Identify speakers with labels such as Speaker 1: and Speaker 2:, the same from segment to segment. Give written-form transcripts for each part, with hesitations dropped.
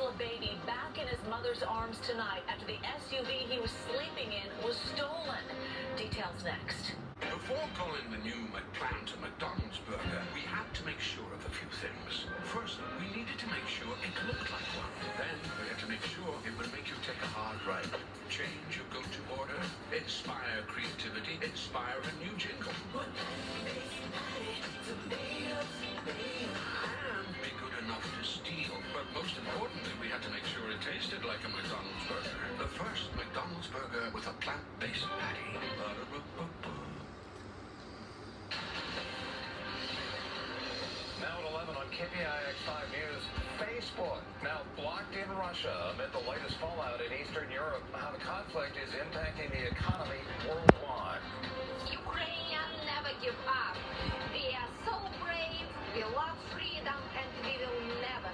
Speaker 1: a baby back in his mother's arms tonight after the SUV he was sleeping in was stolen. Details next.
Speaker 2: Before calling the new McPlant a McDonald's burger, we had to make sure of a few things. First, we needed to make sure it looked like one. Then, we had to make sure it would make you take a hard right. Change your go-to order, inspire creativity, inspire a new jingle. And be good enough to steal. But most importantly, we had to make sure it tasted like a McDonald's burger. The first McDonald's burger with a plant-based patty.
Speaker 3: Now at 11 on KPIX 5 News, Facebook now blocked in Russia amid the latest fallout in Eastern Europe. How the conflict is impacting the economy worldwide.
Speaker 4: Ukrainians never give up. We are so brave, we love freedom, and we will never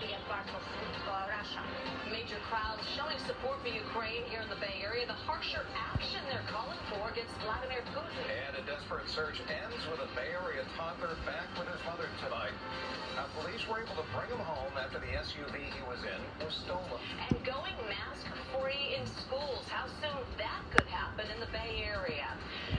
Speaker 4: be a part of Russia.
Speaker 1: Major crowds showing support for Ukraine here in the Bay Area. The harsher action they're calling for against Vladimir Putin.
Speaker 3: And a desperate search ends with a Bay Area toddler back with his mother tonight. Now, police were able to bring him home after the SUV he was in was stolen.
Speaker 1: And going mask-free in schools. How soon that could happen in the Bay Area.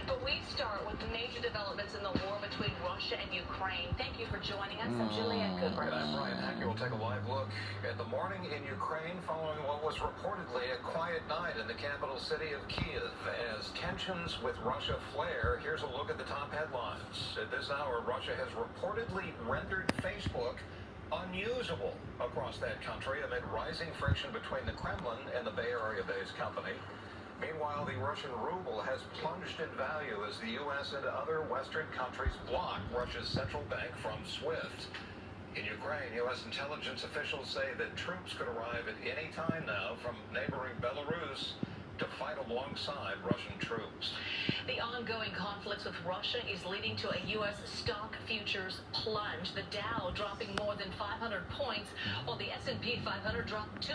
Speaker 1: But we start with major developments in the war between Russia and Ukraine. Thank you for joining us. I'm Juliette Cooper.
Speaker 3: And I'm Brian Hackey. We'll take a live look at the morning in Ukraine following what was reportedly a quiet night in the capital city of Kiev. As tensions with Russia flare, here's a look at the top headlines. At this hour, Russia has reportedly rendered Facebook unusable across that country amid rising friction between the Kremlin and the Bay Area-based company. Meanwhile, the Russian ruble has plunged in value as the U.S. and other Western countries block Russia's central bank from SWIFT. In Ukraine, U.S. intelligence officials say that troops could arrive at any time now from neighboring Belarus to fight alongside Russian troops.
Speaker 1: The ongoing conflicts with Russia is leading to a U.S. stock futures plunge. The Dow dropping more than 500 points, while the S&P 500 dropped 2%.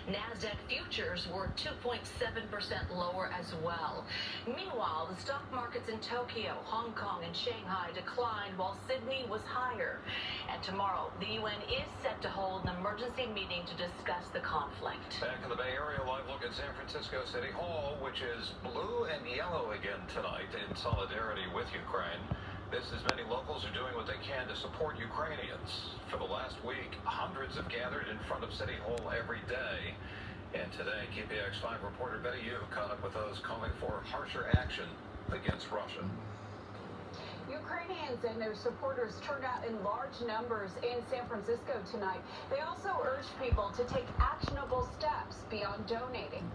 Speaker 1: NASDAQ futures were 2.7% lower as well. Meanwhile, the stock markets in Tokyo, Hong Kong, and Shanghai declined, while Sydney was higher. And tomorrow, the UN is set to hold an emergency meeting to discuss the conflict.
Speaker 3: Back in the Bay Area, live look at San Francisco City Hall, which is blue and yellow again tonight in solidarity with Ukraine. This is many locals are doing what they can to support Ukrainians. For the last week, hundreds have gathered in front of City Hall every day. And today, KPIX 5 reporter Betty Yu caught up with those calling for harsher action against Russia.
Speaker 5: Ukrainians and their supporters turned out in large numbers in San Francisco tonight. They also urged people to take actionable steps beyond donating.